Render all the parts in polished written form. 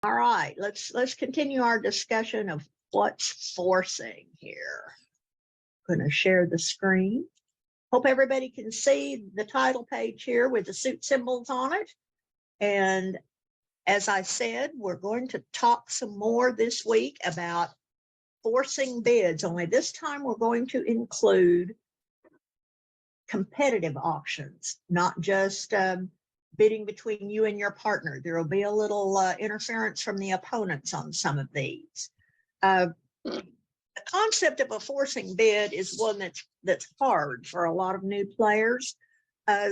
All right, let's continue our discussion of what's forcing here. I'm going to share the screen. Hope everybody can see the title page here with the suit symbols on it. And as I said, we're going to talk some more this week about forcing bids, only this time we're going to include competitive auctions, not just bidding between you and your partner. There will be a little interference from the opponents on some of these. The concept of a forcing bid is one that's hard for a lot of new players,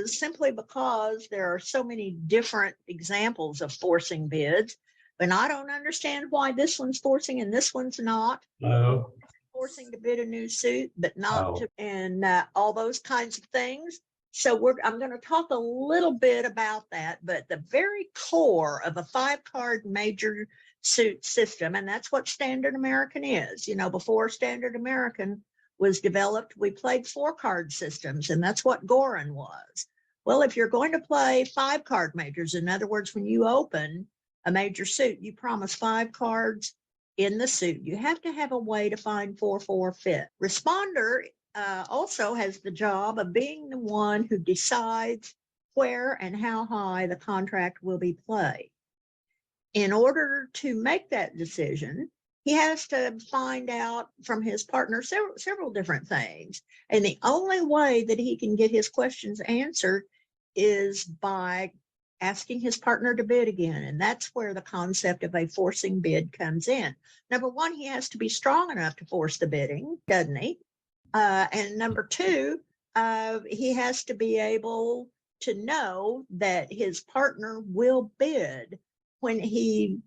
simply because there are so many different examples of forcing bids. And I don't understand why this one's forcing and this one's not. No. Forcing to bid a new suit, but not to, and all those kinds of things. So I'm going to talk a little bit about that, but the very core of a 5-card major suit system, and that's what Standard American is. You know, before Standard American was developed, we played 4-card systems, and that's what Gorin was. Well, if you're going to play 5-card majors, in other words, when you open a major suit, you promise 5 cards in the suit. You have to have a way to find 4-4 fit. Responder also has the job of being the one who decides where and how high the contract will be played. In order to make that decision, he has to find out from his partner several different things. And the only way that he can get his questions answered is by asking his partner to bid again. And that's where the concept of a forcing bid comes in. Number one, he has to be strong enough to force the bidding, doesn't he? And number two, he has to be able to know that his partner will bid when he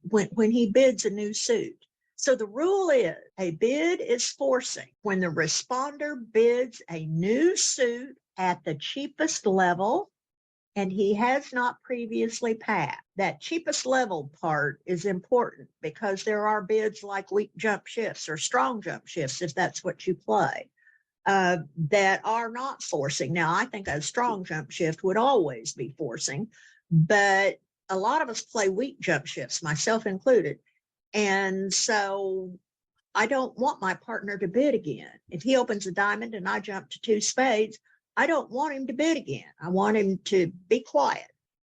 bids a new suit. So the rule is a bid is forcing when the responder bids a new suit at the cheapest level and he has not previously passed. That cheapest level part is important because there are bids like weak jump shifts or strong jump shifts, if that's what you play, that are not forcing. Now, I think a strong jump shift would always be forcing, but a lot of us play weak jump shifts, myself included. And so I don't want my partner to bid again. If he opens a diamond and I jump to 2 spades, I don't want him to bid again. I want him to be quiet.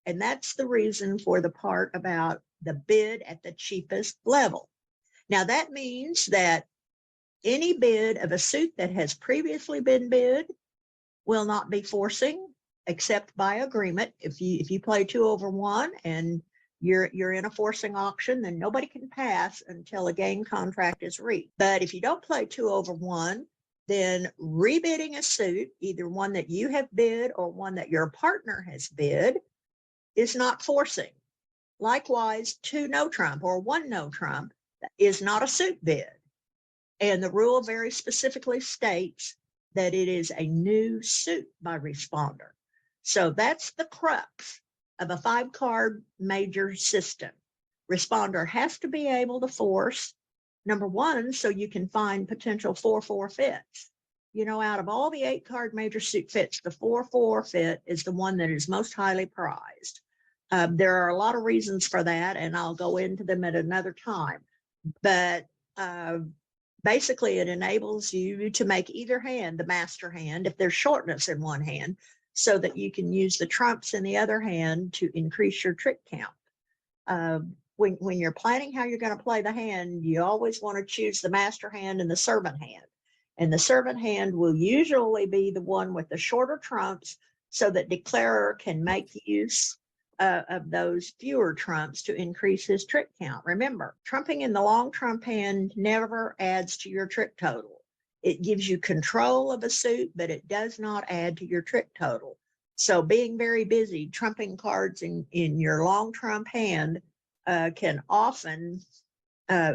And that's the reason for the part about the bid at the cheapest level. Now, that means that any bid of a suit that has previously been bid will not be forcing except by agreement. If you play 2/1 and you're in a forcing auction, then nobody can pass until a game contract is reached. But if you don't play 2/1, then rebidding a suit, either one that you have bid or one that your partner has bid, is not forcing. Likewise, 2 no trump or 1 no trump is not a suit bid. And the rule very specifically states that it is a new suit by responder. So that's the crux of a 5-card major system. Responder has to be able to force, number one, so you can find potential 4-4 fits. You know, out of all the 8-card major suit fits, the 4-4 fit is the one that is most highly prized. There are a lot of reasons for that, and I'll go into them at another time. But basically, it enables you to make either hand the master hand if there's shortness in one hand, so that you can use the trumps in the other hand to increase your trick count. When you're planning how you're going to play the hand, you always want to choose the master hand and the servant hand. And the servant hand will usually be the one with the shorter trumps so that declarer can make use of those fewer trumps to increase his trick count. Remember, trumping in the long trump hand never adds to your trick total. It gives you control of a suit, but it does not add to your trick total. So being very busy trumping cards in your long trump hand can often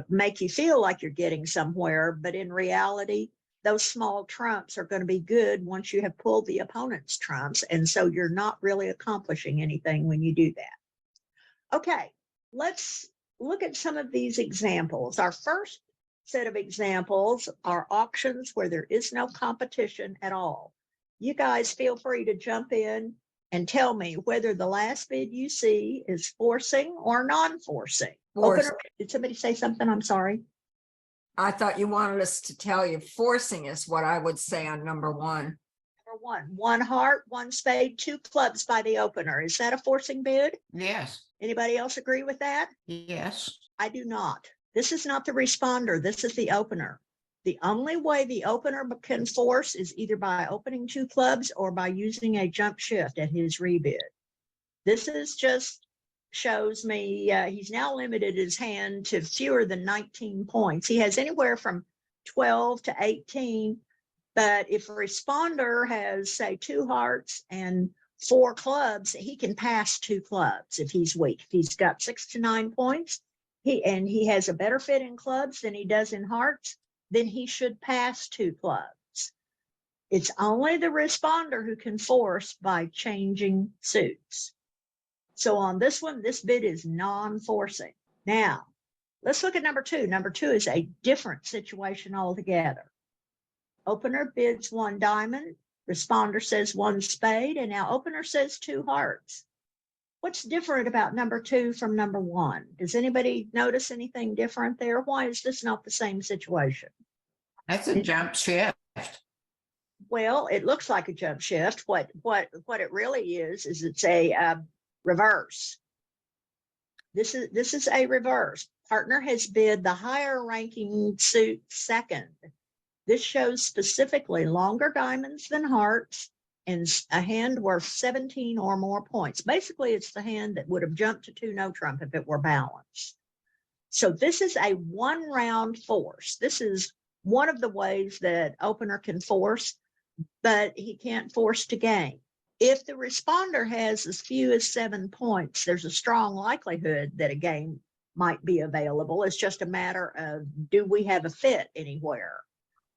make you feel like you're getting somewhere, but in reality, those small trumps are going to be good once you have pulled the opponent's trumps, and so you're not really accomplishing anything when you do that. Okay, let's look at some of these examples. Our first set of examples are auctions where there is no competition at all. You guys feel free to jump in and tell me whether the last bid you see is forcing or non-forcing. Opener, did somebody say something? I'm sorry. I thought you wanted us to tell you forcing is what I would say on number one. Number one heart, one spade, two clubs by the opener. Is that a forcing bid? Yes. Anybody else agree with that? Yes. I do not. This is not the responder. This is the opener. The only way the opener can force is either by opening two clubs or by using a jump shift at his rebid. This is just shows me he's now limited his hand to fewer than 19 points. He has anywhere from 12 to 18, but if a responder has, say, two hearts and four clubs, he can pass two clubs if he's weak. If he's got 6 to 9 points, he has a better fit in clubs than he does in hearts, then he should pass two clubs. It's only the responder who can force by changing suits. So on this one, this bid is non-forcing. Now, let's look at number two. Number two is a different situation altogether. Opener bids one diamond, responder says one spade, and now opener says two hearts. What's different about number two from number one? Does anybody notice anything different there? Why is this not the same situation? That's a jump shift. Well, it looks like a jump shift. What it really is it's a reverse. This is a reverse. Partner has bid the higher ranking suit second. This shows specifically longer diamonds than hearts and a hand worth 17 or more points. Basically, it's the hand that would have jumped to two no trump if it were balanced. So this is a one round force. This is one of the ways that opener can force, but he can't force to gain. If the responder has as few as 7 points, there's a strong likelihood that a game might be available. It's just a matter of, do we have a fit anywhere?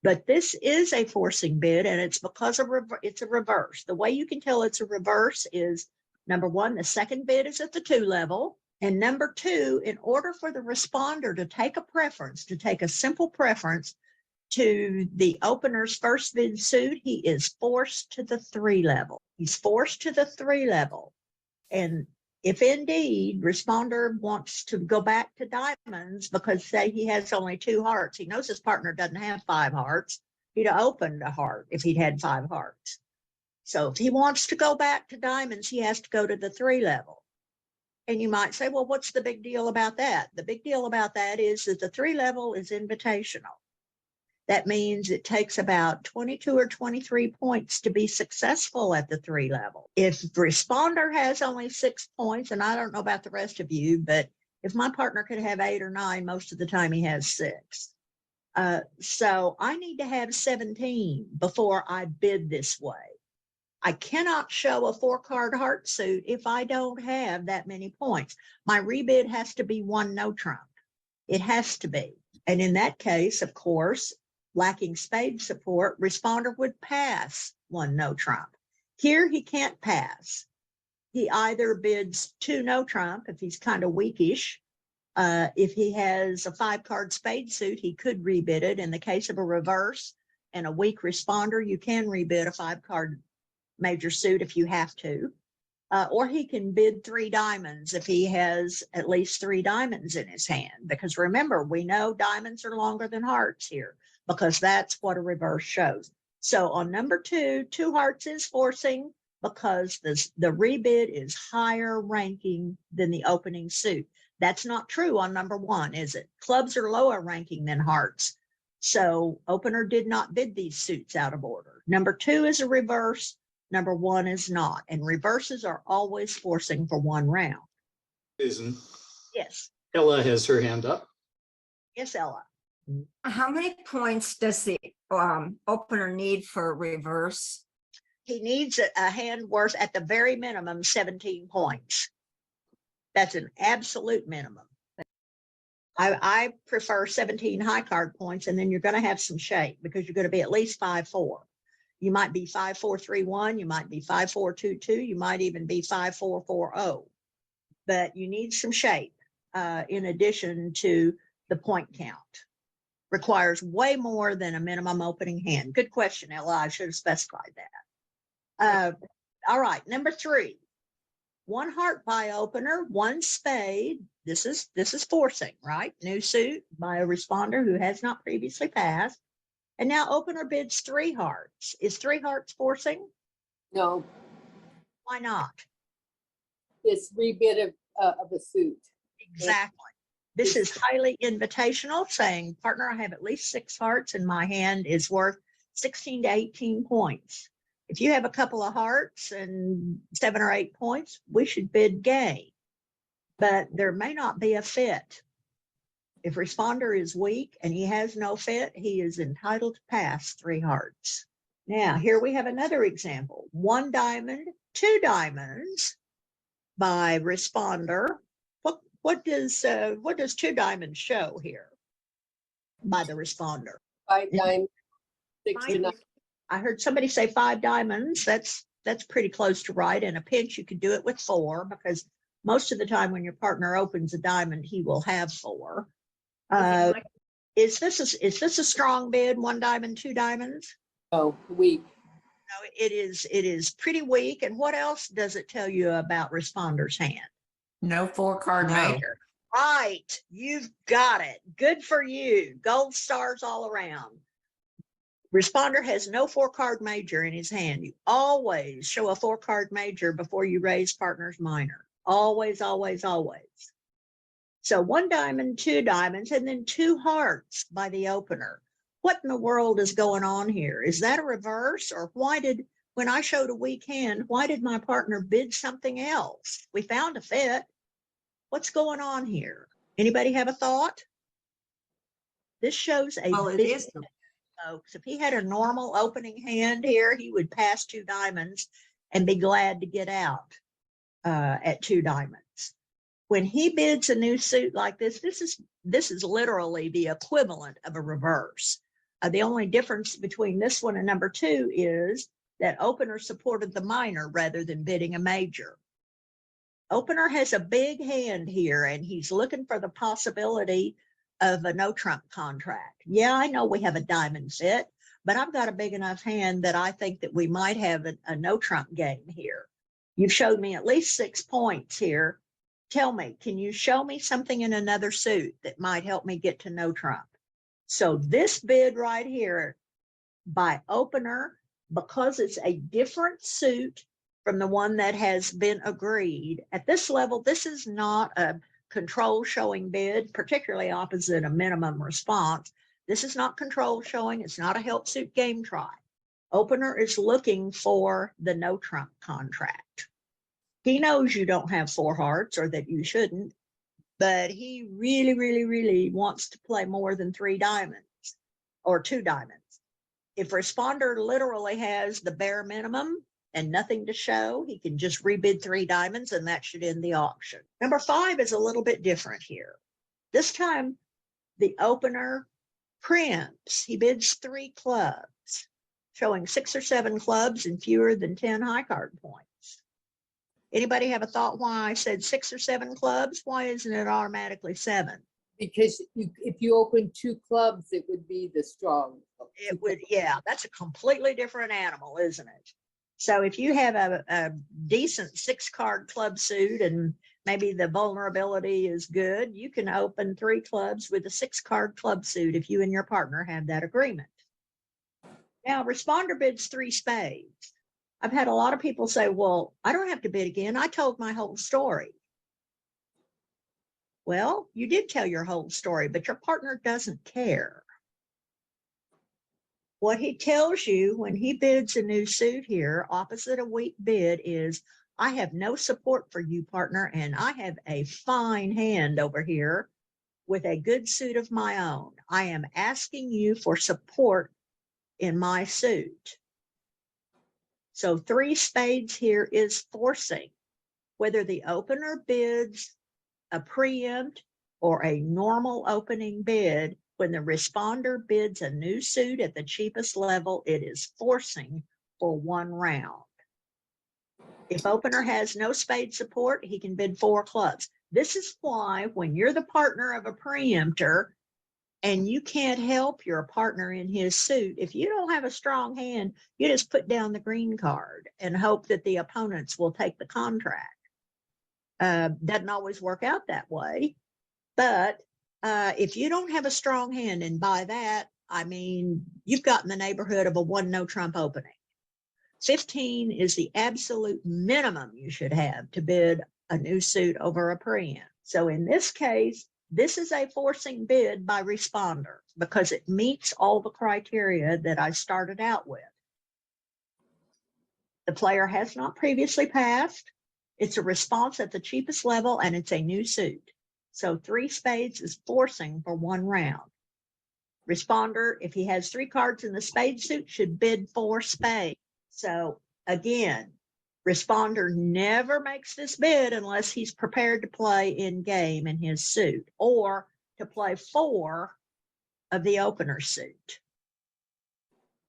But this is a forcing bid, and it's because it's a reverse. The way you can tell it's a reverse is, number one, the second bid is at the 2 level. And number two, in order for the responder to take a preference, to take a simple preference to the opener's first bid suit, he is forced to the 3 level. He's forced to the 3 level. And if indeed responder wants to go back to diamonds because say he has only 2 hearts, he knows his partner doesn't have 5 hearts, he'd have opened a heart if he'd had 5 hearts. So if he wants to go back to diamonds, he has to go to the 3 level. And you might say, well, what's the big deal about that? The big deal about that is that the 3 level is invitational. That means it takes about 22 or 23 points to be successful at the 3 level. If the responder has only 6 points, and I don't know about the rest of you, but if my partner could have 8 or 9, most of the time he has 6. So I need to have 17 before I bid this way. I cannot show a 4-card heart suit if I don't have that many points. My rebid has to be 1 no trump. It has to be. And in that case, of course, lacking spade support, responder would pass 1 no trump. Here he can't pass. He either bids 2 no trump if he's kind of weakish. If he has a 5-card spade suit, he could rebid it. In the case of a reverse and a weak responder, you can rebid a 5-card major suit if you have to. Or he can bid 3 diamonds if he has at least 3 diamonds in his hand. Because remember, we know diamonds are longer than hearts here, because that's what a reverse shows. So on number 2, 2 hearts is forcing because the rebid is higher ranking than the opening suit. That's not true on number 1, is it? Clubs are lower ranking than hearts. So opener did not bid these suits out of order. Number 2 is a reverse. Number 1 is not. And reverses are always forcing for 1 round. Susan. Yes. Ella has her hand up. Yes, Ella. How many points does the opener need for a reverse? He needs a hand worth at the very minimum 17 points. That's an absolute minimum. I prefer 17 high card points, and then you're going to have some shape because you're going to be at least 5-4. You might be 5-4-3-1, you might be 5-4-2-2, you might even be 5-4-4-0. But you need some shape in addition to the point count. Requires way more than a minimum opening hand. Good question, Ella. I should have specified that. All right, number 3. 1 heart by opener, 1 spade. This is forcing, right? New suit by a responder who has not previously passed. And now opener bids 3 hearts. Is 3 hearts forcing? No, Why not? it's rebid of a suit. Exactly. This is highly invitational, saying, partner, I have at least 6 hearts and my hand is worth 16 to 18 points. If you have a couple of hearts and 7 or 8 points, we should bid game. But there may not be a fit. If responder is weak and he has no fit, he is entitled to pass 3 hearts. Now, here we have another example. 1 diamond, 2 diamonds by responder. What does 2 diamonds show here by the responder? 5 diamonds, 6 to 9. I heard somebody say 5 diamonds. That's pretty close to right. In a pinch, you could do it with 4, because most of the time when your partner opens a diamond, he will have 4. Is this a strong bid? 1 diamond, 2 diamonds? Oh, weak. No, it is pretty weak. And what else does it tell you about responder's hand? No 4-card No. major. Right, you've got it. Good for you. Gold stars all around. Responder has no 4-card major in his hand. You always show a 4-card major before you raise partner's minor. Always, always, always. So 1 diamond, 2 diamonds, and then 2 hearts by the opener. What in the world is going on here? Is that a reverse? Or when I showed a weak hand, why did my partner bid something else? We found a fit. What's going on here? Anybody have a thought? This shows a Well, it big, is. folks. If he had a normal opening hand here, he would pass 2 diamonds and be glad to get out at 2 diamonds. When he bids a new suit like this is literally the equivalent of a reverse. The only difference between this one and number 2 is that opener supported the minor rather than bidding a major. Opener has a big hand here, and he's looking for the possibility of a no trump contract. Yeah, I know we have a diamond fit, but I've got a big enough hand that I think that we might have a no trump game here. You've showed me at least 6 points here. Tell me, can you show me something in another suit that might help me get to no trump? So this bid right here by opener, because it's a different suit from the one that has been agreed at this level, this is not a control showing bid, particularly opposite a minimum response. This is not control showing. It's not a help suit game try. Opener is looking for the no trump contract. He knows you don't have 4 hearts, or that you shouldn't, but he really, really, really wants to play more than 3 diamonds or 2 diamonds. If responder literally has the bare minimum and nothing to show, he can just rebid 3 diamonds and that should end the auction. Number 5 is a little bit different here. This time the opener preempts. He bids 3 clubs, showing 6 or 7 clubs and fewer than 10 high card points. Anybody have a thought why I said 6 or 7 clubs? Why isn't it automatically 7? Because if you open 2 clubs, it would be the strong. It would, yeah, that's a completely different animal, isn't it? So if you have a decent 6-card club suit and maybe the vulnerability is good, you can open 3 clubs with a 6-card club suit if you and your partner have that agreement. Now, responder bids 3 spades. I've had a lot of people say, well, I don't have to bid again. I told my whole story. Well, you did tell your whole story, but your partner doesn't care. What he tells you when he bids a new suit here, opposite a weak bid, is, I have no support for you, partner, and I have a fine hand over here with a good suit of my own. I am asking you for support in my suit. So 3 spades here is forcing. Whether the opener bids a preempt or a normal opening bid, when the responder bids a new suit at the cheapest level, it is forcing for 1 round. If opener has no spade support, he can bid 4 clubs. This is why when you're the partner of a preemptor, And you can't help your partner in his suit. If you don't have a strong hand, you just put down the green card and hope that the opponents will take the contract. Doesn't always work out that way. But if you don't have a strong hand, and by that, I mean, you've got in the neighborhood of a 1 no trump opening. 15 is the absolute minimum you should have to bid a new suit over a pre-am. So in this case, this is a forcing bid by responder because it meets all the criteria that I started out with. The player has not previously passed. It's a response at the cheapest level, and it's a new suit. So 3 spades is forcing for 1 round. Responder, if he has 3 cards in the spade suit, should bid 4 spades. So again, responder never makes this bid unless he's prepared to play in game in his suit or to play 4 of the opener suit.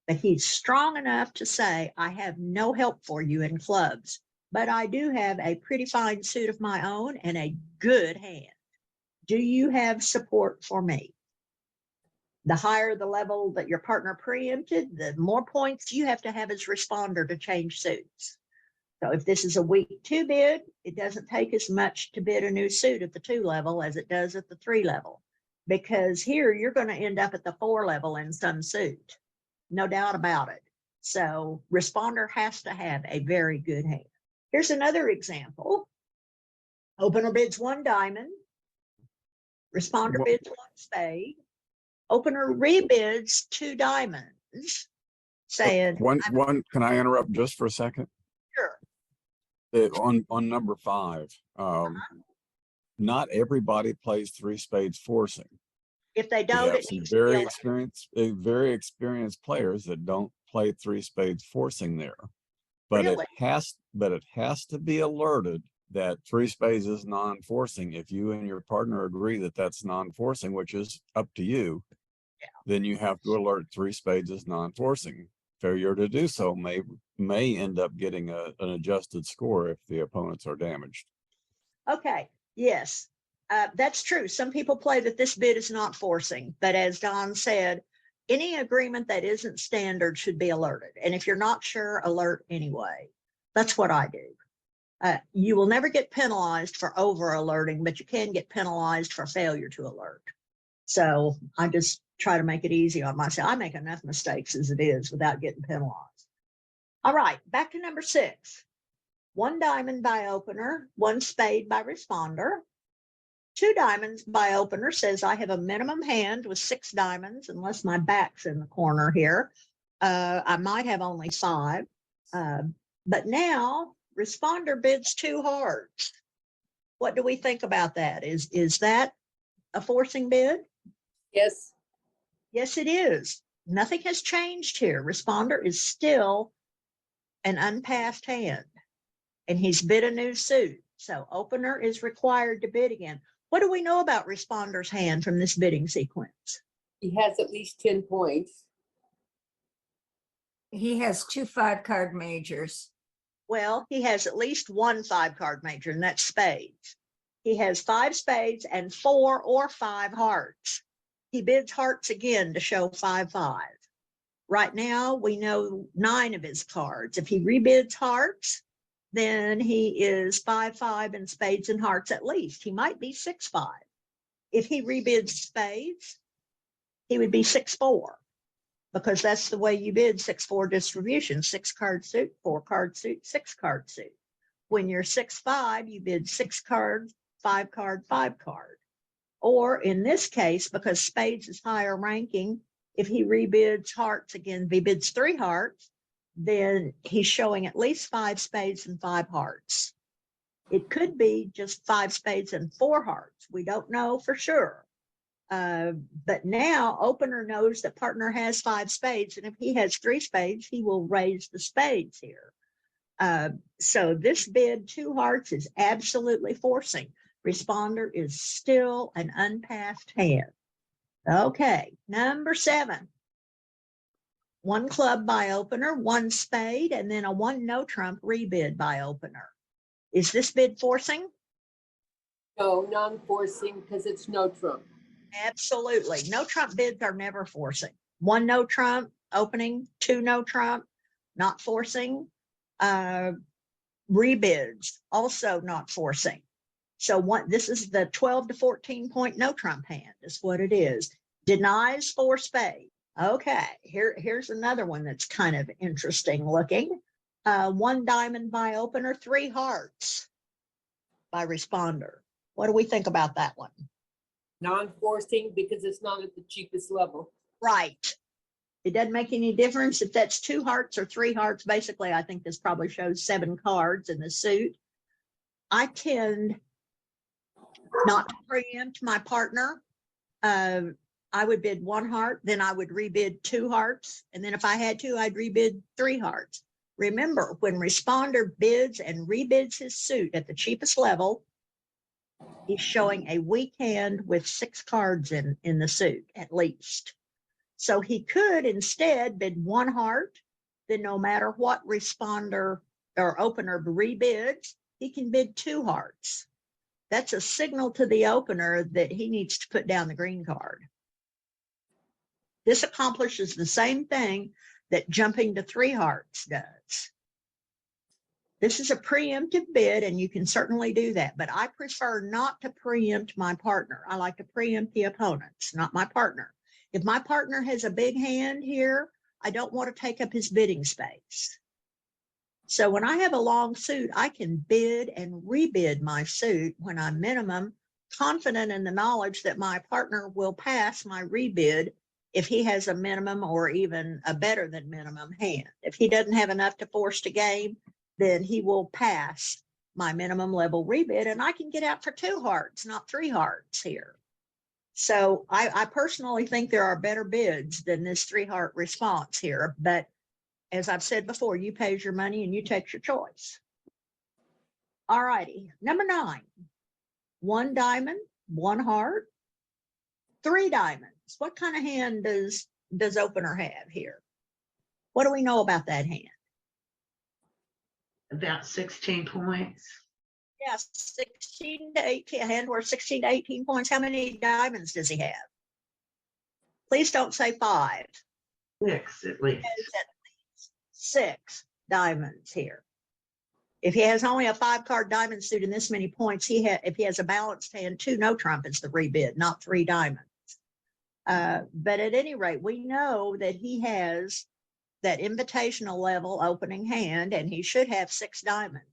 But he's strong enough to say, I have no help for you in clubs, but I do have a pretty fine suit of my own and a good hand. Do you have support for me? The higher the level that your partner preempted, the more points you have to have as responder to change suits. So if this is a week 2 bid, it doesn't take as much to bid a new suit at the 2 level as it does at the 3 level, because here you're going to end up at the 4 level in some suit. No doubt about it. So responder has to have a very good hand. Here's another example. Opener bids 1 diamond. Responder bids 1 spade. Opener rebids 2 diamonds, saying, One, can I interrupt just for a second? sure. On number 5, not everybody plays 3 spades forcing. If they We don't, have it some needs to be very experienced players that don't play 3 spades forcing there. But Really? it has to be alerted that 3 spades is non-forcing. If you and your partner agree that that's non-forcing, which is up to you, then you have to alert 3 spades is non-forcing. Failure to do so may end up getting an adjusted score if the opponents are damaged. Okay, yes, that's true. Some people play that this bid is not forcing, but as Don said, any agreement that isn't standard should be alerted. And if you're not sure, alert anyway. That's what I do. You will never get penalized for over alerting, but you can get penalized for failure to alert. So I just try to make it easy on myself. I make enough mistakes as it is without getting penalized. All right, back to number 6. 1 diamond by opener, 1 spade by responder. 2 diamonds by opener says I have a minimum hand with 6 diamonds, unless my back's in the corner here. I might have only 5. But now responder bids 2 hearts. What do we think about that? Is that a forcing bid? Yes. Yes, it is. Nothing has changed here. Responder is still an unpassed hand, and he's bid a new suit. So opener is required to bid again. What do we know about responder's hand from this bidding sequence? He has at least 10 points. He has 2 5-card majors. Well, he has at least 1 5-card major, and that's spades. He has 5 spades and 4 or 5 hearts. He bids hearts again to show 5-5. Right now, we know 9 of his cards. If he rebids hearts, then he is 5-5 in spades and hearts at least. He might be 6-5. If he rebids spades, he would be 6-4, because that's the way you bid 6-4 distribution: 6-card suit, 4-card suit, 6-card suit. When you're 6-5, you bid 6 cards, 5-card, 5-card. Or in this case, because spades is higher ranking, if he rebids hearts again, if he bids 3 hearts, then he's showing at least 5 spades and 5 hearts. It could be just 5 spades and 4 hearts. We don't know for sure. But now opener knows that partner has 5 spades, and if he has 3 spades, he will raise the spades here. So this bid 2 hearts is absolutely forcing. Responder is still an unpassed hand. Okay, number 7. 1 club by opener, 1 spade, and then a 1 no trump rebid by opener. Is this bid forcing? No, non-forcing because it's no trump. Absolutely. No trump bids are never forcing. One no trump opening, two no trump, not forcing. Rebids also not forcing. So this is the 12 to 14 point no trump hand is what it is. Denies four spade. Okay, here's another one that's kind of interesting looking. One diamond by opener, three hearts by responder. What do we think about that one? Non-forcing because it's not at the cheapest level. Right. It doesn't make any difference if that's two hearts or three hearts. Basically, I think this probably shows 7 cards in the suit. I tend not to preempt my partner. I would bid 1 heart, then I would rebid 2 hearts. And then if I had to, I'd rebid 3 hearts. Remember, when responder bids and rebids his suit at the cheapest level, he's showing a weak hand with 6 cards in the suit, at least. So he could instead bid 1 heart, then no matter what responder or opener rebids, he can bid 2 hearts. That's a signal to the opener that he needs to put down the green card. This accomplishes the same thing that jumping to 3 hearts does. This is a preemptive bid, and you can certainly do that, but I prefer not to preempt my partner. I like to preempt the opponents, not my partner. If my partner has a big hand here, I don't want to take up his bidding space. So when I have a long suit, I can bid and rebid my suit when I'm minimum confident in the knowledge that my partner will pass my rebid if he has a minimum or even a better than minimum hand. If he doesn't have enough to force to game, then he will pass my minimum level rebid, and I can get out for 2 hearts, not 3 hearts here. So I personally think there are better bids than this 3 heart response here. But as I've said before, you pays your money and you take your choice. All righty. Number 9, 1 diamond, 1 heart, 3 diamonds. What kind of hand does opener have here? What do we know about that hand? About 16 points. Yeah, 16 to 18, a hand worth 16 to 18 points. How many diamonds does he have? Please don't say 5. 6 at least. 6 diamonds here. If he has only a 5-card diamond suit and this many points, if he has a balanced hand, 2 no trump is the rebid, not 3 diamonds. But at any rate, we know that he has that invitational level opening hand, and he should have 6 diamonds.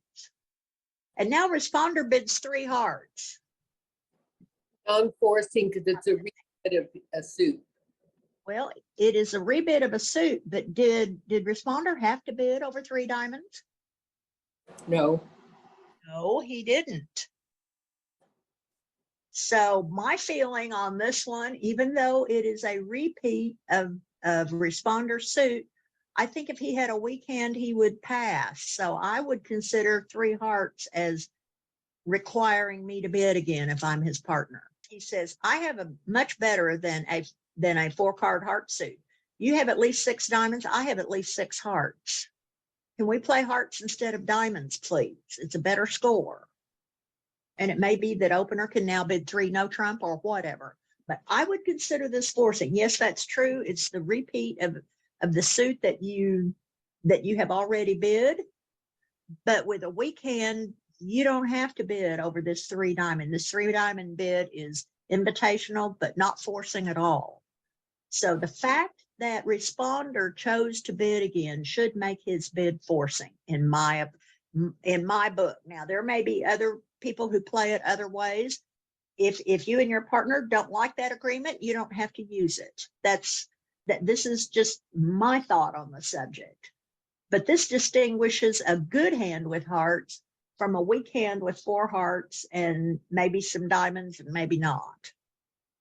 And now responder bids 3 hearts. Non-forcing because it's a rebid of a suit. Well, it is a rebid of a suit, but did responder have to bid over 3 diamonds? No. No, he didn't. So my feeling on this one, even though it is a repeat of responder suit, I think if he had a weak hand, he would pass. So I would consider 3 hearts as requiring me to bid again if I'm his partner. He says, I have a much better than a 4-card heart suit. You have at least 6 diamonds. I have at least 6 hearts. Can we play hearts instead of diamonds, please? It's a better score. And it may be that opener can now bid 3 no trump or whatever. But I would consider this forcing. Yes, that's true. It's the repeat of the suit that you have already bid. But with a weak hand, you don't have to bid over this 3 diamond. This 3 diamond bid is invitational, but not forcing at all. So the fact that responder chose to bid again should make his bid forcing in my book. Now, there may be other people who play it other ways. If you and your partner don't like that agreement, you don't have to use it. This is just my thought on the subject. But this distinguishes a good hand with hearts from a weak hand with 4 hearts and maybe some diamonds and maybe not.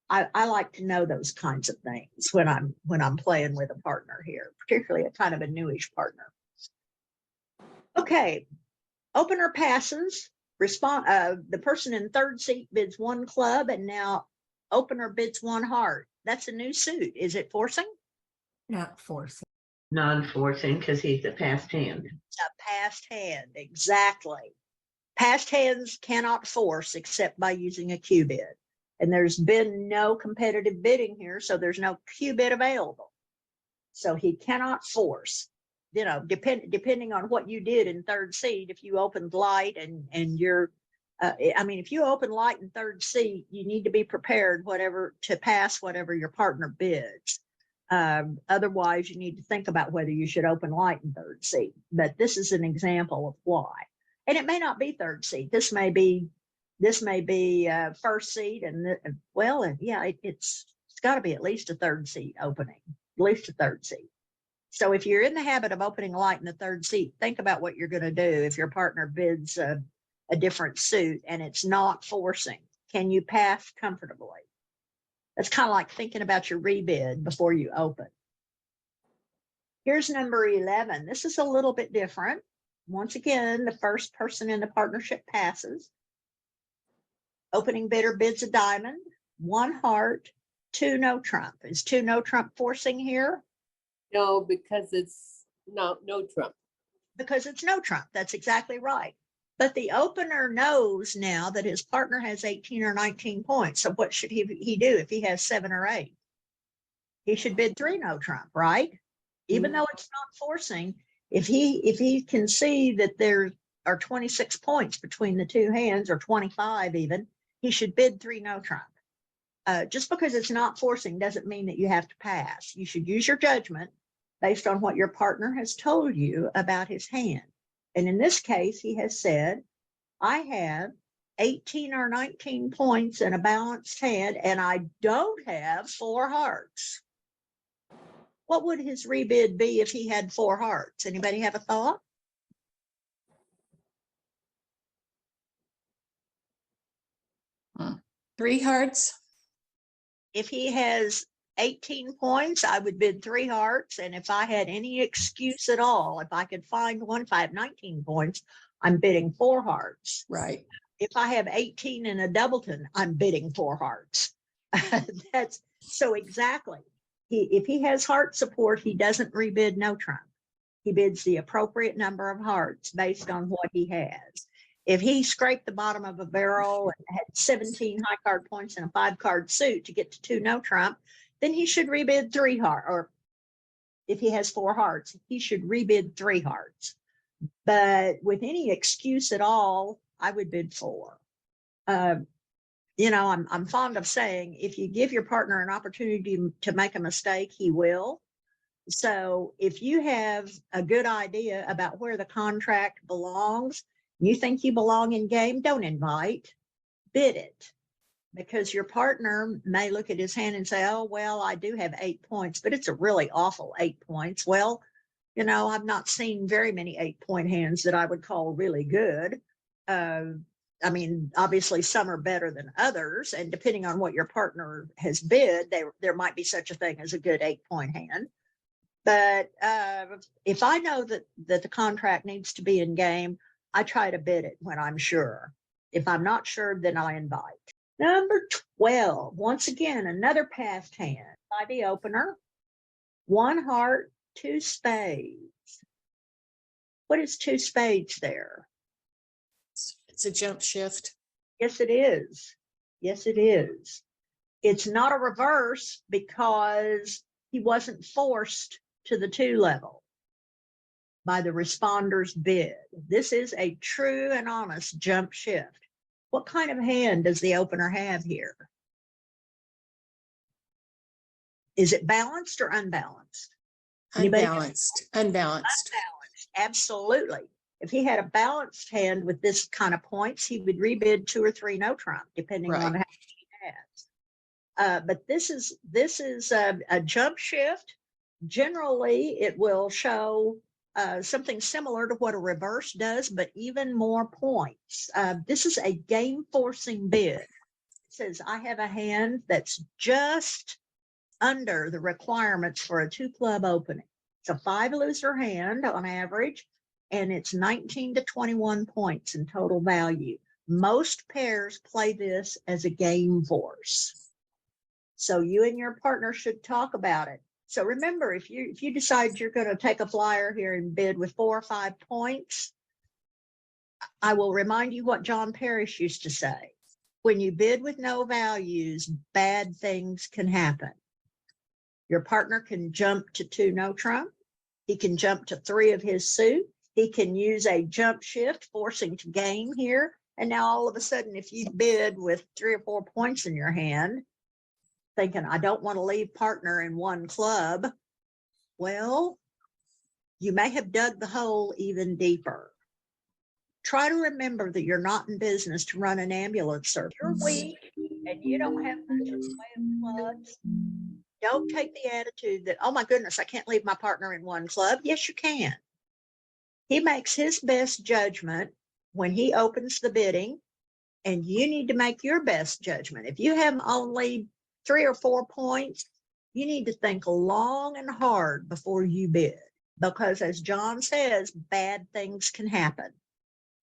I like to know those kinds of things when I'm playing with a partner here, particularly a kind of a newish partner. Okay, opener passes. The person in 3rd seat bids 1 club, and now opener bids 1 heart. That's a new suit. Is it forcing? Not forcing. Non-forcing because he's a past hand. It's a past hand, exactly. Past hands cannot force except by using a Q bid. And there's been no competitive bidding here, so there's no Q bid available. So he cannot force, depending on what you did in third seat, if you opened light and you're, if you open light in third seat, you need to be prepared to pass whatever your partner bids. Otherwise, you need to think about whether you should open light in third seat. But this is an example of why. And it may not be third seat. This may be first seat, and it's got to be at least a third seat opening, at least a third seat. So if you're in the habit of opening light in the third seat, think about what you're going to do if your partner bids a different suit and it's not forcing. Can you pass comfortably? That's kind of like thinking about your rebid before you open. Here's number 11. This is a little bit different. Once again, the first person in the partnership passes. Opening bidder bids a diamond, 1 heart, 2 no trump. Is 2 no trump forcing here? No, because it's no trump. Because it's no trump. That's exactly right. But the opener knows now that his partner has 18 or 19 points. So what should he do if he has 7 or 8? He should bid 3 no trump, right? Even though it's not forcing, if he can see that there are 26 points between the two hands, or 25 even, he should bid 3 no trump. Just because it's not forcing doesn't mean that you have to pass. You should use your judgment based on what your partner has told you about his hand. And in this case, he has said, I have 18 or 19 points in a balanced hand, and I don't have 4 hearts. What would his rebid be if he had 4 hearts? Anybody have a thought? Three hearts. If he has 18 points, I would bid 3 hearts. And if I had any excuse at all, if I could find one, if I have 19 points, I'm bidding 4 hearts. Right. If I have 18 in a doubleton, I'm bidding 4 hearts. That's so exactly. If he has heart support, he doesn't rebid no trump. He bids the appropriate number of hearts based on what he has. If he scraped the bottom of a barrel and had 17 high card points in a 5-card suit to get to 2 no trump, then he should rebid 3 hearts. Or if he has 4 hearts, he should rebid 3 hearts. But with any excuse at all, I would bid 4. I'm fond of saying, if you give your partner an opportunity to make a mistake, he will. So if you have a good idea about where the contract belongs, you think you belong in game, don't invite, bid it. Because your partner may look at his hand and say, oh, well, I do have 8 points, but it's a really awful 8 points. Well, I've not seen very many 8-point hands that I would call really good. Obviously some are better than others, and depending on what your partner has bid, there might be such a thing as a good 8-point hand. But if I know that the contract needs to be in game, I try to bid it when I'm sure. If I'm not sure, then I invite. Number 12, once again, another passed hand by the opener. 1 heart, 2 spades. What is 2 spades there? It's a jump shift. Yes, it is. Yes, it is. It's not a reverse because he wasn't forced to the 2 level by the responder's bid. This is a true and honest jump shift. What kind of hand does the opener have here? Is it balanced or unbalanced? Unbalanced. Unbalanced. Unbalanced, absolutely. If he had a balanced hand with this kind of points, he would rebid 2 or 3 no trump, depending on how many he has. But this is a jump shift. Generally, it will show something similar to what a reverse does, but even more points. This is a game forcing bid. It says, I have a hand that's just under the requirements for a 2-club opening. It's a 5 loser hand on average, and it's 19 to 21 points in total value. Most pairs play this as a game force. So you and your partner should talk about it. So remember, if you decide you're going to take a flyer here and bid with 4 or 5 points, I will remind you what John Parrish used to say. When you bid with no values, bad things can happen. Your partner can jump to 2 no trump. He can jump to 3 of his suit. He can use a jump shift, forcing to game here. And now all of a sudden, if you bid with 3 or 4 points in your hand, thinking, I don't want to leave partner in 1 club, well, you may have dug the hole even deeper. Try to remember that you're not in business to run an ambulance service. If you're weak and you don't have much in the way of clubs, don't take the attitude that, oh my goodness, I can't leave my partner in 1 club. Yes, you can. He makes his best judgment when he opens the bidding, and you need to make your best judgment. If you have only 3 or 4 points, you need to think long and hard before you bid, because as John says, bad things can happen.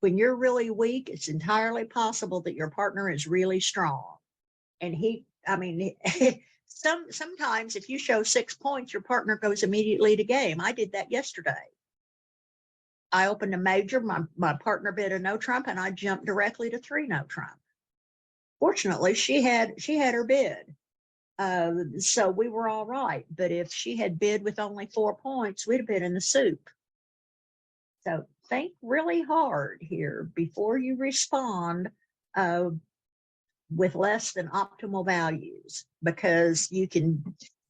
When you're really weak, it's entirely possible that your partner is really strong. And sometimes if you show 6 points, your partner goes immediately to game. I did that yesterday. I opened a major, my partner bid a no trump, and I jumped directly to 3 no trump. Fortunately, she had her bid. So we were all right. But if she had bid with only 4 points, we'd have been in the soup. So think really hard here before you respond with less than optimal values, because you can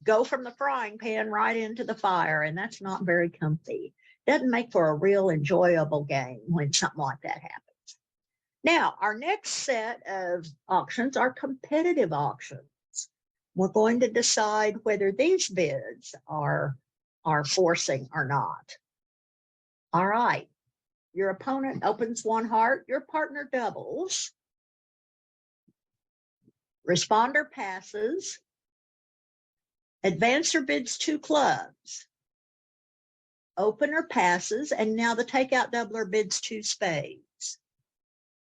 go from the frying pan right into the fire, and that's not very comfy. Doesn't make for a real enjoyable game when something like that happens. Now, our next set of auctions are competitive auctions. We're going to decide whether these bids are forcing or not. All right. Your opponent opens 1 heart, your partner doubles. Responder passes. Advancer bids 2 clubs. Opener passes, and now the takeout doubler bids 2 spades.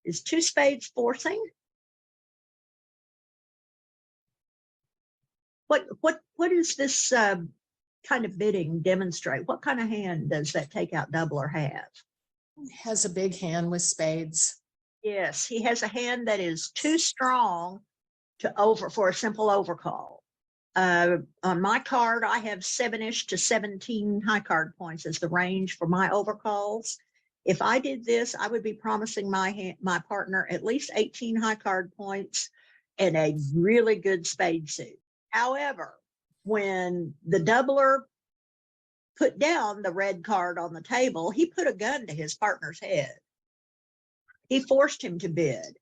Is 2 spades forcing? What is this kind of bidding demonstrate? What kind of hand does that takeout doubler have? Has a big hand with spades. Yes, he has a hand that is too strong for a simple overcall. On my card, I have 7-ish to 17 high card points as the range for my overcalls. If I did this, I would be promising my partner at least 18 high card points and a really good spade suit. However, when the doubler put down the red card on the table, he put a gun to his partner's head. He forced him to bid.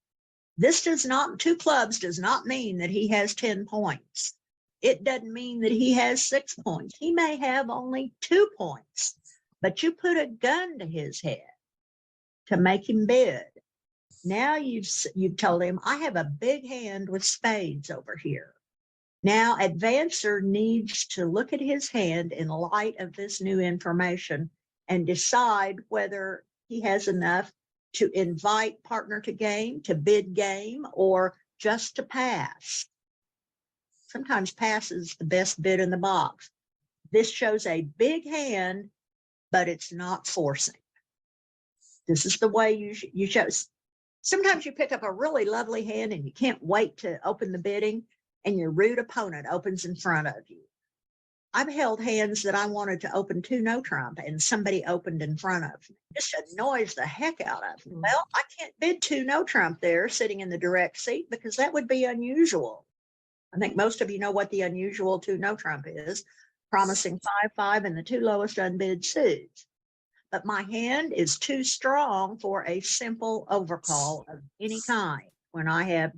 This 2 clubs does not mean that he has 10 points. It doesn't mean that he has 6 points. He may have only 2 points, but you put a gun to his head to make him bid. Now you've told him, I have a big hand with spades over here. Now, advancer needs to look at his hand in light of this new information and decide whether he has enough to invite partner to game, to bid game, or just to pass. Sometimes pass is the best bid in the box. This shows a big hand, but it's not forcing. This is the way you show. Sometimes you pick up a really lovely hand and you can't wait to open the bidding, and your rude opponent opens in front of you. I've held hands that I wanted to open 2 no trump, and somebody opened in front of me. This annoys the heck out of me. Well, I can't bid 2 no trump there sitting in the direct seat, because that would be unusual. I think most of you know what the unusual 2 no trump is, promising 5-5 and the 2 lowest unbid suits. But my hand is too strong for a simple overcall of any kind when I have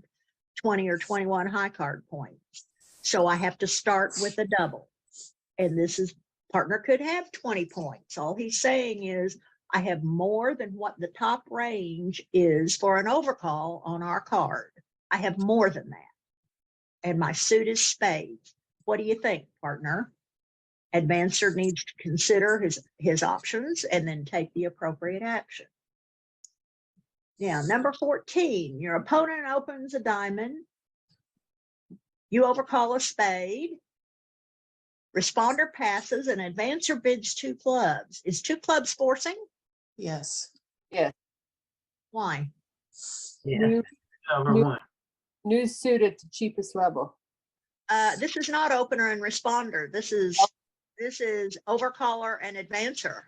20 or 21 high card points. So I have to start with a double. And partner could have 20 points. All he's saying is, I have more than what the top range is for an overcall on our card. I have more than that. And my suit is spades. What do you think, partner? Advancer needs to consider his options and then take the appropriate action. Now, number 14, your opponent opens a diamond. You overcall a spade. Responder passes, and advancer bids 2 clubs. Is 2 clubs forcing? Yes. Yes. Why? Yeah. Over 1. New suit at the cheapest level. This is not opener and responder. This is overcaller and advancer.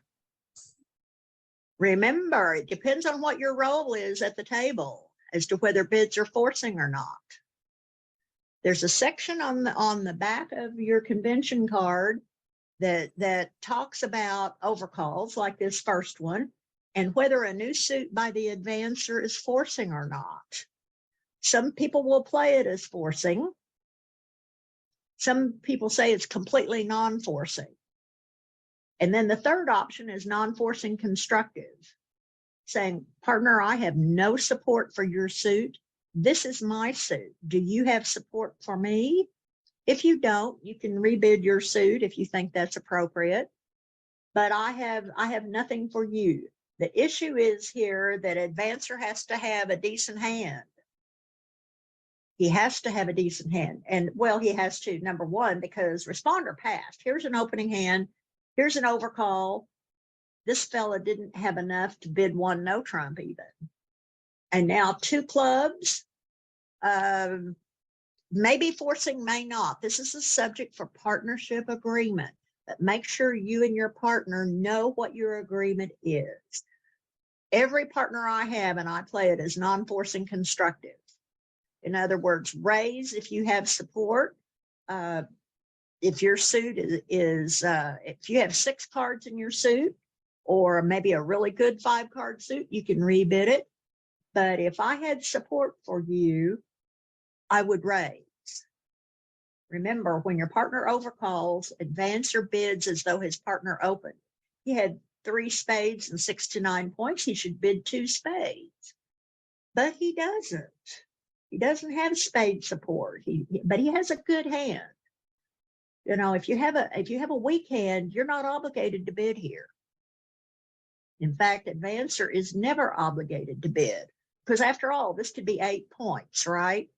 Remember, it depends on what your role is at the table as to whether bids are forcing or not. There's a section on the back of your convention card that talks about overcalls, like this first one, and whether a new suit by the advancer is forcing or not. Some people will play it as forcing. Some people say it's completely non-forcing. And then the third option is non-forcing constructive, saying, partner, I have no support for your suit. This is my suit. Do you have support for me? If you don't, you can rebid your suit if you think that's appropriate. But I have nothing for you. The issue is here that advancer has to have a decent hand. He has to have a decent hand. And well, he has to, number one, because responder passed. Here's an opening hand. Here's an overcall. This fella didn't have enough to bid one no trump even. And now two clubs, maybe forcing, may not. This is a subject for partnership agreement, but make sure you and your partner know what your agreement is. Every partner I have, and I play it as non-forcing constructive. In other words, raise if you have support. If your suit is if you have 6 cards in your suit, or maybe a really good 5-card suit, you can rebid it. But if I had support for you, I would raise. Remember, when your partner overcalls, advancer bids as though his partner opened. He had 3 spades and 6 to 9 points. He should bid 2 spades, but he doesn't. He doesn't have spade support. But he has a good hand. You know, if you have a weak hand, you're not obligated to bid here. In fact, advancer is never obligated to bid, because after all, this could be 8 points, right?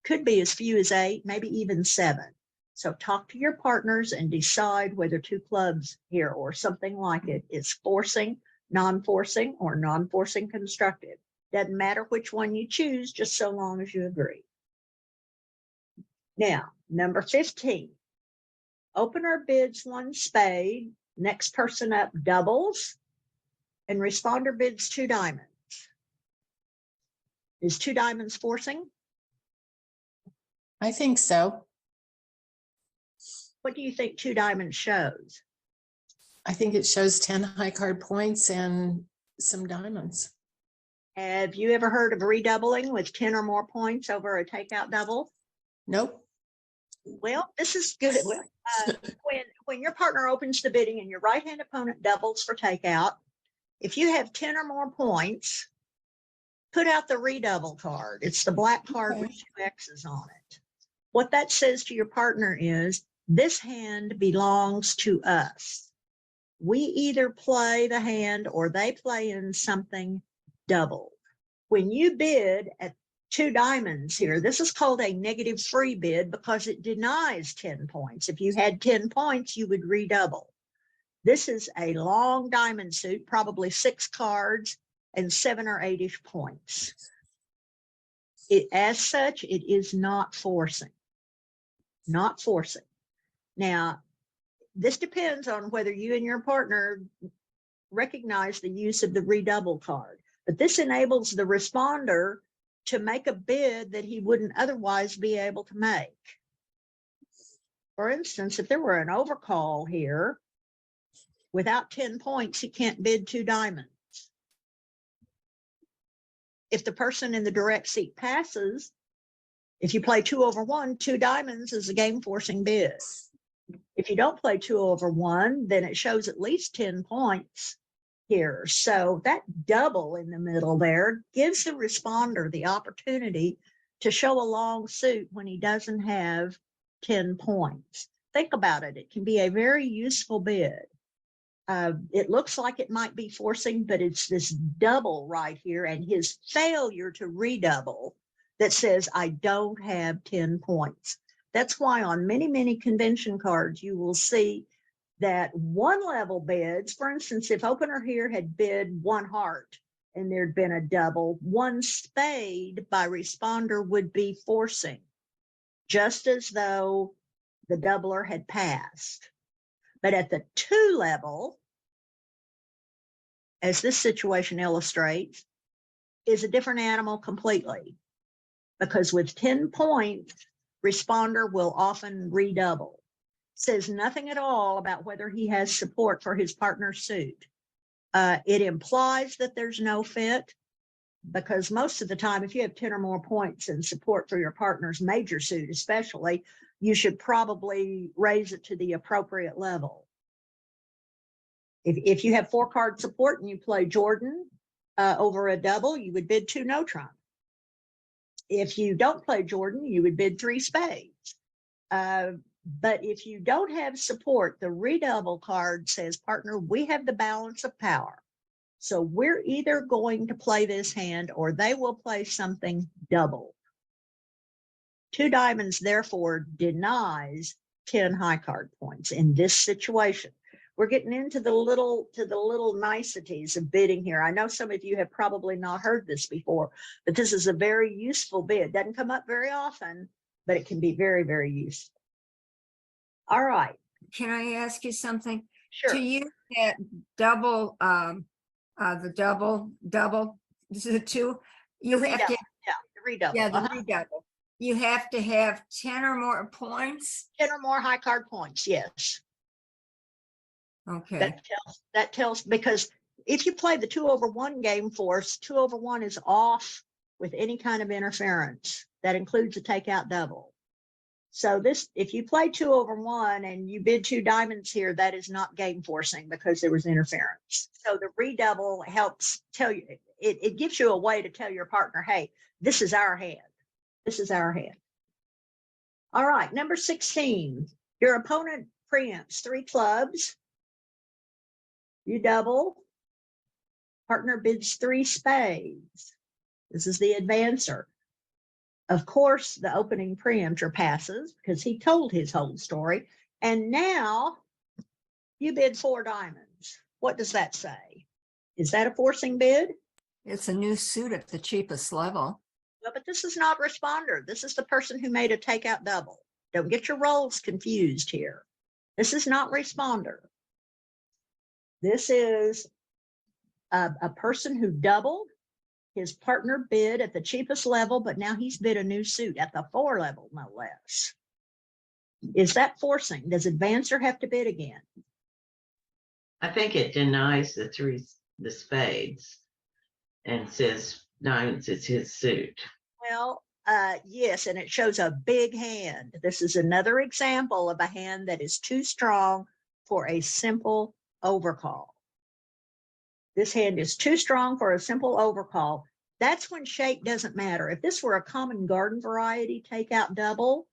Could be as few as 8, maybe even 7. So talk to your partners and decide whether 2 clubs here or something like it is forcing, non-forcing, or non-forcing constructive. Doesn't matter which one you choose, just so long as you agree. Now, number 15. Opener bids 1 spade, next person up doubles, and responder bids 2 diamonds. Is 2 diamonds forcing? I think so. What do you think 2 diamonds shows? I think it shows 10 high card points and some diamonds. Have you ever heard of redoubling with 10 or more points over a takeout double? Nope. Well, this is good. When your partner opens the bidding and your right-hand opponent doubles for takeout, if you have 10 or more points, put out the redouble card. It's the black card with 2 X's on it. What that says to your partner is, this hand belongs to us. We either play the hand or they play in something doubled. When you bid at 2 diamonds here, this is called a negative free bid because it denies 10 points. If you had 10 points, you would redouble. This is a long diamond suit, probably 6 cards and 7 or 8-ish points. As such, it is not forcing. Not forcing. Now, this depends on whether you and your partner recognize the use of the redouble card, but this enables the responder to make a bid that he wouldn't otherwise be able to make. For instance, if there were an overcall here, without 10 points, he can't bid 2 diamonds. If the person in the direct seat passes, if you play 2 over 1, 2 diamonds is a game forcing bid. If you don't play 2 over 1, then it shows at least 10 points here. So that double in the middle there gives the responder the opportunity to show a long suit when he doesn't have 10 points. Think about it. It can be a very useful bid. It looks like it might be forcing, but it's this double right here and his failure to redouble that says, I don't have 10 points. That's why on many, many convention cards, you will see that 1 level bids, for instance, if opener here had bid 1 heart and there'd been a double, one spade by responder would be forcing, just as though the doubler had passed. But at the 2 level, as this situation illustrates, is a different animal completely. Because with 10 points, responder will often redouble. Says nothing at all about whether he has support for his partner's suit. It implies that there's no fit, because most of the time, if you have 10 or more points in support for your partner's major suit, especially, you should probably raise it to the appropriate level. If you have 4-card support and you play Jordan over a double, you would bid 2 no trump. If you don't play Jordan, you would bid 3 spades. But if you don't have support, the redouble card says, partner, we have the balance of power. So we're either going to play this hand or they will play something double. 2 diamonds, therefore, denies 10 high card points in this situation. We're getting into the little niceties of bidding here. I know some of you have probably not heard this before, but this is a very useful bid. Doesn't come up very often, but it can be very, very useful. All right. Can I ask you something? Sure. To use that double, the double, this is a 2, you have to, The redouble. yeah, the redouble. You have to have 10 or more points. 10 or more high card points, yes. Okay, That tells, because if you play the 2/1 game force, 2/1 is off with any kind of interference. That includes a takeout double. So this, if you play 2/1 and you bid 2 diamonds here, that is not game forcing because there was interference. So the redouble helps tell you, it gives you a way to tell your partner, hey, this is our hand. This is our hand. All right, number 16, your opponent preempts 3 clubs. You double, partner bids 3 spades. This is the advancer. Of course, the opening preemptor passes because he told his whole story. And now you bid 4 diamonds. What does that say? Is that a forcing bid? it's a new suit at the cheapest level. Well, but this is not responder. This is the person who made a takeout double. Don't get your roles confused here. This is not responder. This is a person who doubled. His partner bid at the cheapest level, but now he's bid a new suit at the 4 level, no less. Is that forcing? Does advancer have to bid again? I think it denies the spades and says diamonds is his suit. Well, yes, and it shows a big hand. This is another example of a hand that is too strong for a simple overcall. This hand is too strong for a simple overcall. That's when shape doesn't matter. If this were a common garden variety takeout double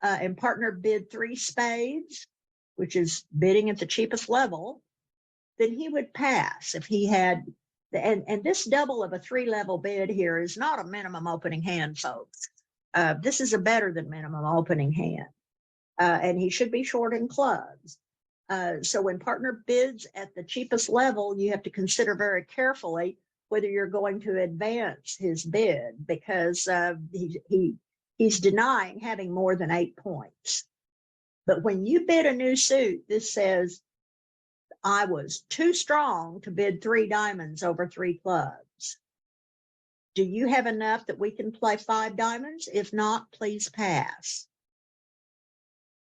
and partner bid 3 spades, which is bidding at the cheapest level, then he would pass if he had, and this double of a 3 level bid here is not a minimum opening hand, folks. This is a better than minimum opening hand. And he should be short in clubs. So when partner bids at the cheapest level, you have to consider very carefully whether you're going to advance his bid, because he's denying having more than 8 points. But when you bid a new suit, this says, I was too strong to bid 3 diamonds over 3 clubs. Do you have enough that we can play 5 diamonds? If not, please pass.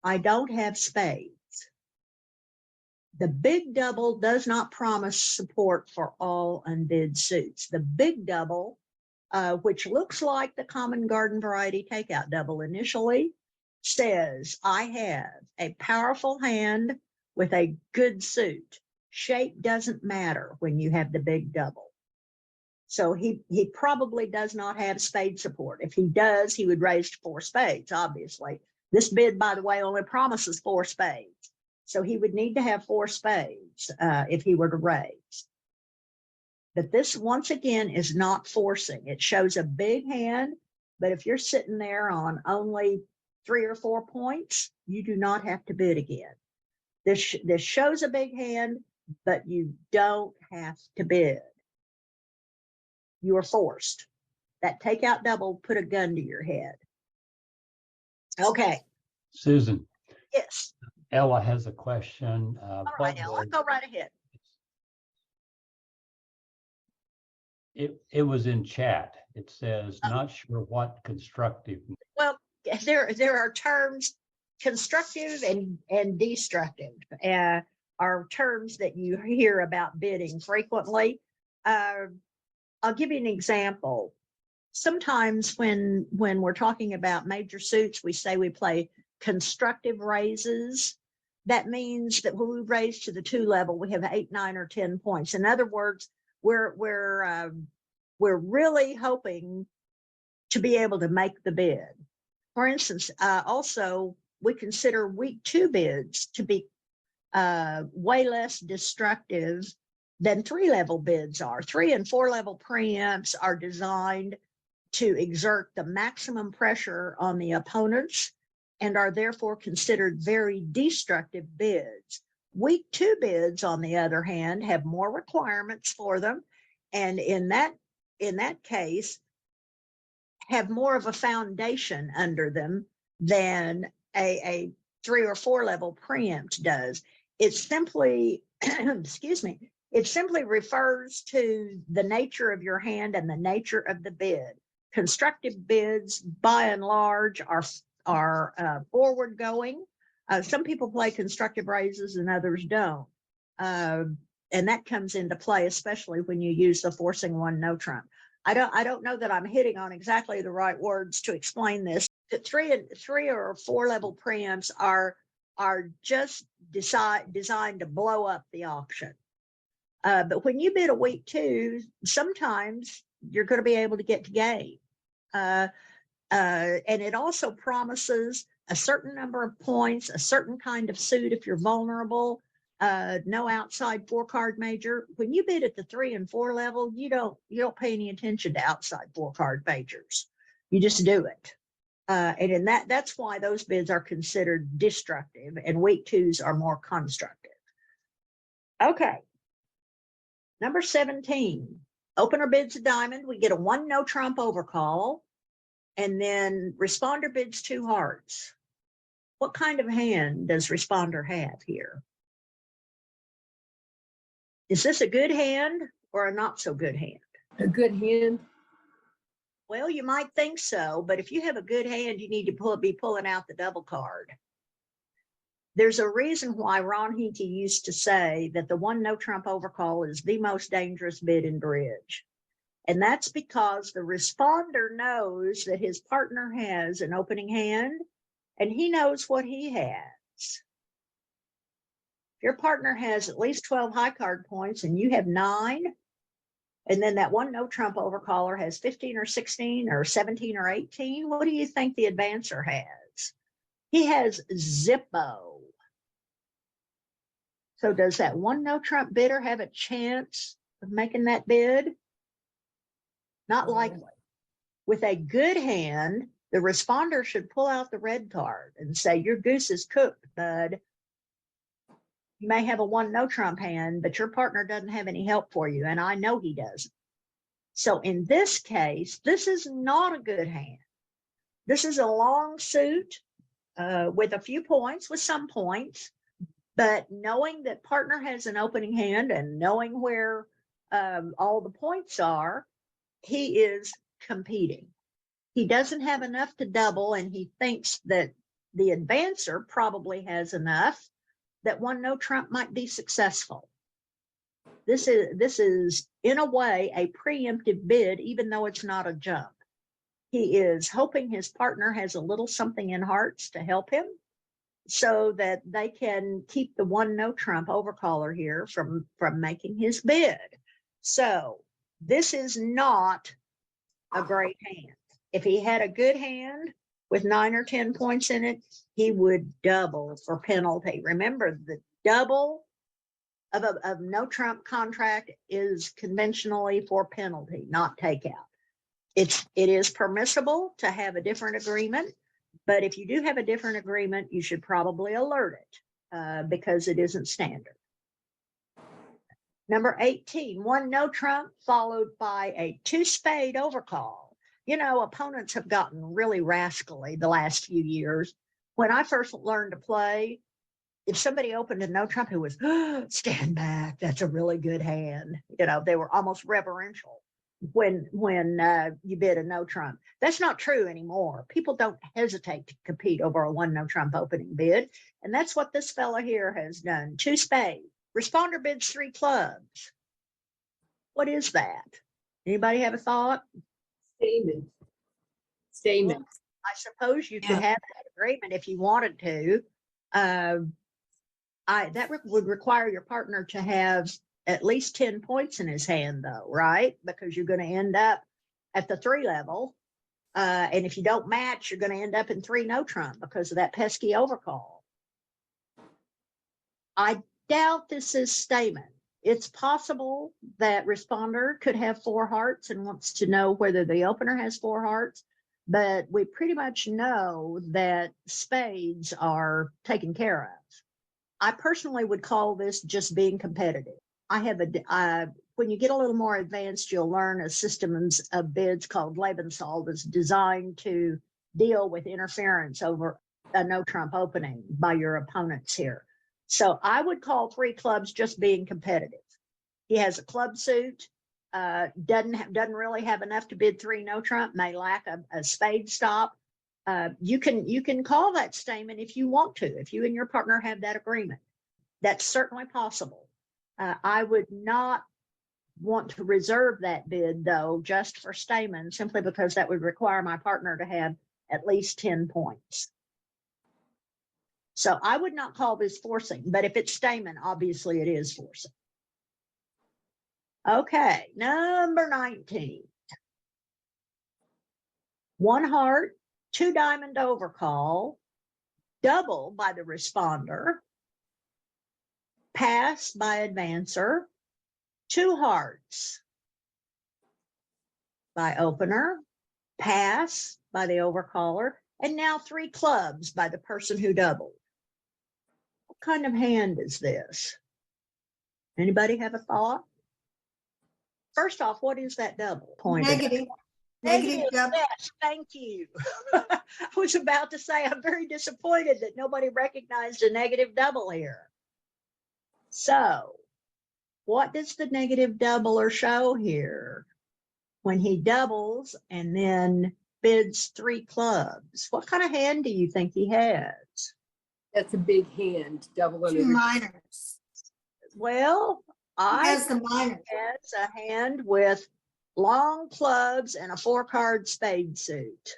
I don't have spades. The big double does not promise support for all unbid suits. The big double, which looks like the common garden variety takeout double initially, says, I have a powerful hand with a good suit. Shape doesn't matter when you have the big double. So he probably does not have spade support. If he does, he would raise to 4 spades, obviously. This bid, by the way, only promises 4 spades. So he would need to have 4 spades if he were to raise. But this, once again, is not forcing. It shows a big hand, but if you're sitting there on only 3 or 4 points, you do not have to bid again. This shows a big hand, but you don't have to bid. you are forced. That takeout double put a gun to your head. Okay, Susan, yes. Ella has a question. All right, Ella, go right ahead. It was in chat. It says, not sure what constructive. Well, there are terms, constructive and destructive, are terms that you hear about bidding frequently. I'll give you an example. Sometimes when we're talking about major suits, we say we play constructive raises. That means that when we raise to the 2 level, we have 8, 9, or 10 points. In other words, we're really hoping to be able to make the bid. For instance, also we consider week 2 bids to be way less destructive than 3-level bids are. 3 and 4 level preempts are designed to exert the maximum pressure on the opponents and are therefore considered very destructive bids. Week 2 bids, on the other hand, have more requirements for them, and in that case, have more of a foundation under them than a 3 or 4 level preempt does. It simply, excuse me, it simply refers to the nature of your hand and the nature of the bid. Constructive bids, by and large, are forward going. Some people play constructive raises and others don't. And that comes into play, especially when you use the forcing one no trump. I don't know that I'm hitting on exactly the right words to explain this. The 3 or 4 level preempts are just designed to blow up the auction. But when you bid a week 2, sometimes you're going to be able to get to game. And it also promises a certain number of points, a certain kind of suit if you're vulnerable, no outside 4-card major. When you bid at the 3 and 4 level, you don't pay any attention to outside 4-card majors. You just do it. And in that's why those bids are considered destructive and week 2s are more constructive. Okay. Number 17, opener bids a diamond. We get a 1 no trump overcall, and then responder bids 2 hearts. What kind of hand does responder have here? Is this a good hand or a not so good hand? A good hand. Well, you might think so, but if you have a good hand, you need to be pulling out the double card. There's a reason why Ron Hincke used to say that the 1 no trump overcall is the most dangerous bid in bridge. And that's because the responder knows that his partner has an opening hand and he knows what he has. If your partner has at least 12 high card points and you have 9, and then that 1 no trump overcaller has 15 or 16 or 17 or 18, what do you think the advancer has? He has Zippo. So does that 1 no trump bidder have a chance of making that bid? Not likely. With a good hand, the responder should pull out the red card and say, your goose is cooked, bud. You may have a 1 no trump hand, but your partner doesn't have any help for you, and I know he doesn't. So in this case, this is not a good hand. This is a long suit with a few points, with some points, but knowing that partner has an opening hand and knowing where all the points are, he is competing. He doesn't have enough to double, and he thinks that the advancer probably has enough that 1 no trump might be successful. This is in a way a preemptive bid, even though it's not a jump. He is hoping his partner has a little something in hearts to help him so that they can keep the 1 no trump overcaller here from making his bid. So this is not a great hand. If he had a good hand with 9 or 10 points in it, he would double for penalty. Remember, the double of a no trump contract is conventionally for penalty, not takeout. It is permissible to have a different agreement, but if you do have a different agreement, you should probably alert it because it isn't standard. Number 18, one no trump followed by a two spade overcall. You know, opponents have gotten really rascally the last few years. When I first learned to play, if somebody opened a no trump, it was stand back. That's a really good hand. You know, they were almost reverential when you bid a no trump. That's not true anymore. People don't hesitate to compete over a one no trump opening bid, and that's what this fella here has done. Two spades. Responder bids three clubs. What is that? Anybody have a thought? Statement. Statement. I suppose you could Yeah. have that agreement if you wanted to. That would require your partner to have at least 10 points in his hand, though, right? Because you're going to end up at the 3 level. And if you don't match, you're going to end up in 3 no trump because of that pesky overcall. I doubt this is statement. It's possible that responder could have 4 hearts and wants to know whether the opener has 4 hearts, but we pretty much know that spades are taken care of. I personally would call this just being competitive. I have when you get a little more advanced, you'll learn a system of bids called Lebensal that's designed to deal with interference over a no trump opening by your opponents here. So I would call 3 clubs just being competitive. He has a club suit, doesn't really have enough to bid 3 no trump, may lack a spade stop. You can call that statement if you want to, if you and your partner have that agreement. That's certainly possible. I would not want to reserve that bid, though, just for statement, simply because that would require my partner to have at least 10 points. So I would not call this forcing, but if it's statement, obviously it is forcing. Okay, number 19. 1 heart, 2 diamond overcall, double by the responder, pass by advancer, 2 hearts by opener, pass by the overcaller, and now 3 clubs by the person who doubled. What kind of hand is this? Anybody have a thought? First off, what is that double pointed at? Negative. Negative double. Yes, thank you. I was about to say, I'm very disappointed that nobody recognized a negative double here. So what does the negative doubler show here? When he doubles and then bids 3 clubs, what kind of hand do you think he has? That's a big hand, double on 2 every. minors. Well, He I has the minors. has a hand with long clubs and a 4-card spade suit.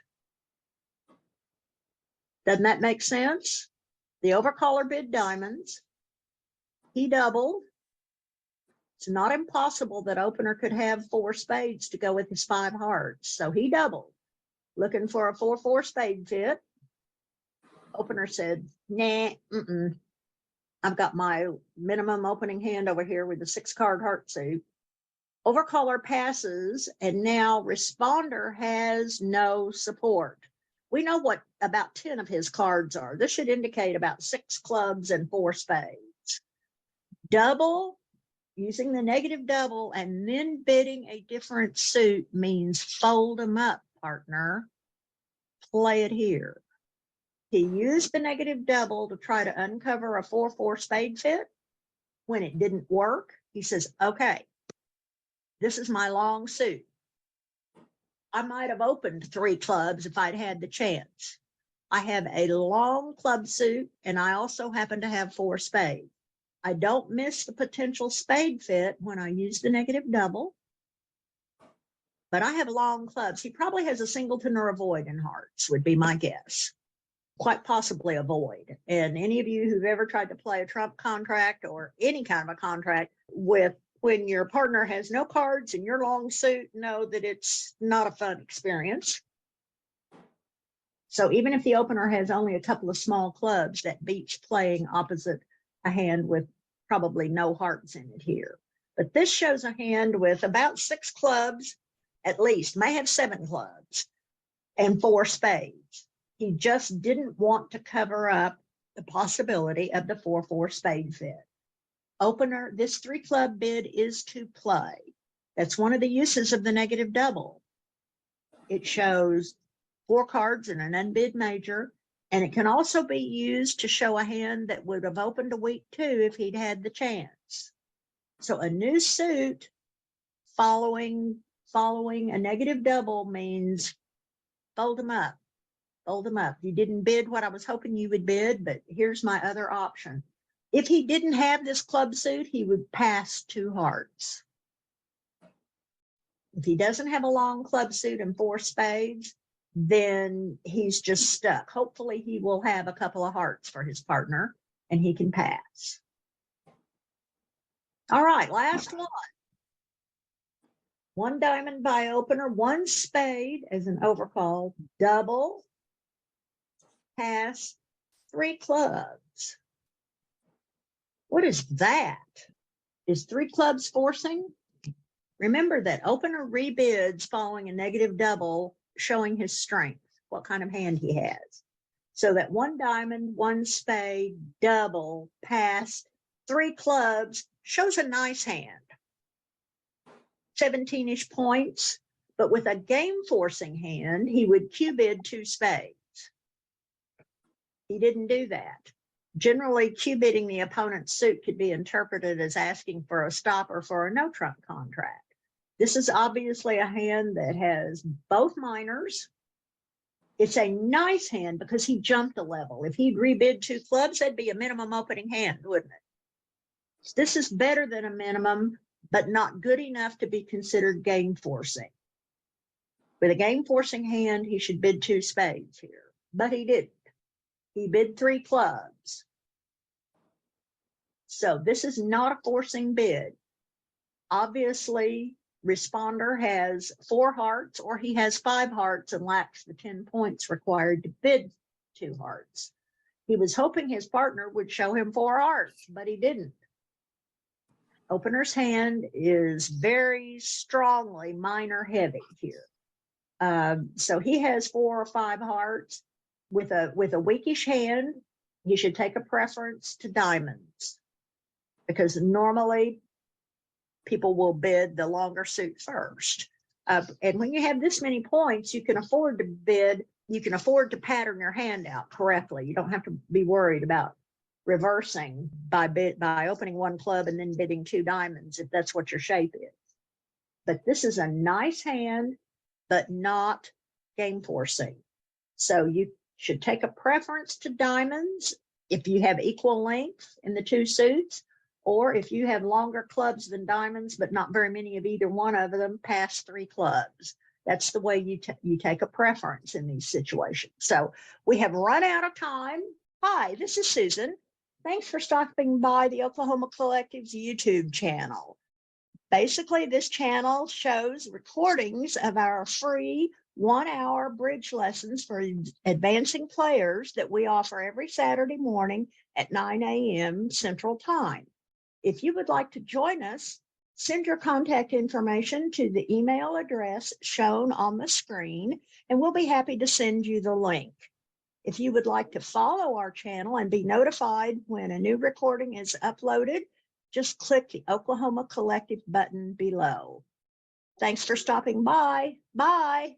Doesn't that make sense? The overcaller bid diamonds. He doubled. It's not impossible that opener could have 4 spades to go with his 5 hearts. So he doubled, looking for a 4-4 spade fit. Opener said, nah, I've got my minimum opening hand over here with the 6-card heart suit. Overcaller passes, and now responder has no support. We know what about 10 of his cards are. This should indicate about 6 clubs and 4 spades. Double, using the negative double, and then bidding a different suit means fold them up, partner. Play it here. He used the negative double to try to uncover a 4-4 spade fit. When it didn't work, he says, okay, this is my long suit. I might have opened 3 clubs if I'd had the chance. I have a long club suit, and I also happen to have 4 spades. I don't miss the potential spade fit when I use the negative double, but I have long clubs. He probably has a singleton or a void in hearts, would be my guess. Quite possibly a void. And any of you who've ever tried to play a trump contract or any kind of a contract with when your partner has no cards in your long suit, know that it's not a fun experience. So even if the opener has only a couple of small clubs, that beats playing opposite a hand with probably no hearts in it here. But this shows a hand with about 6 clubs, at least, may have 7 clubs, and 4 spades. He just didn't want to cover up the possibility of the 4-4 spade fit. Opener, this 3 club bid is to play. That's one of the uses of the negative double. It shows 4 cards in an unbid major, and it can also be used to show a hand that would have opened a week 2 if he'd had the chance. So a new suit following a negative double means fold them up, fold them up. You didn't bid what I was hoping you would bid, but here's my other option. If he didn't have this club suit, he would pass 2 hearts. If he doesn't have a long club suit and 4 spades, then he's just stuck. Hopefully he will have a couple of hearts for his partner and he can pass. All right, last one. 1 diamond by opener, 1 spade as an overcall, double, pass, 3 clubs. What is that? Is 3 clubs forcing? Remember that opener rebids following a negative double, showing his strength, what kind of hand he has. So that 1 diamond, 1 spade, double, passed, 3 clubs shows a nice hand. 17-ish points, but with a game forcing hand, he would Q bid 2 spades. He didn't do that. Generally, Q bidding the opponent's suit could be interpreted as asking for a stop or for a no trump contract. This is obviously a hand that has both minors. It's a nice hand because he jumped a level. If he'd rebid 2 clubs, that'd be a minimum opening hand, wouldn't it? This is better than a minimum, but not good enough to be considered game forcing. With a game forcing hand, he should bid 2 spades here, but he didn't. He bid 3 clubs. So this is not a forcing bid. Obviously, responder has 4 hearts or he has 5 hearts and lacks the 10 points required to bid 2 hearts. He was hoping his partner would show him 4 hearts, but he didn't. Opener's hand is very strongly minor heavy here. So he has 4 or 5 hearts. With a weakish hand, he should take a preference to diamonds because normally people will bid the longer suit first. And when you have this many points, you can afford to bid, you can afford to pattern your hand out correctly. You don't have to be worried about reversing by opening 1 club and then bidding 2 diamonds if that's what your shape is. But this is a nice hand, but not game forcing. So you should take a preference to diamonds if you have equal length in the 2 suits, or if you have longer clubs than diamonds, but not very many of either one of them, pass 3 clubs. That's the way you take a preference in these situations. So we have run out of time. Hi, this is Susan. Thanks for stopping by the Oklahoma Collective's YouTube channel. Basically, this channel shows recordings of our free 1-hour bridge lessons for advancing players that we offer every Saturday morning at 9 a.m. Central Time. If you would like to join us, send your contact information to the email address shown on the screen, and we'll be happy to send you the link. If you would like to follow our channel and be notified when a new recording is uploaded, just click the Oklahoma Collective button below. Thanks for stopping by. Bye.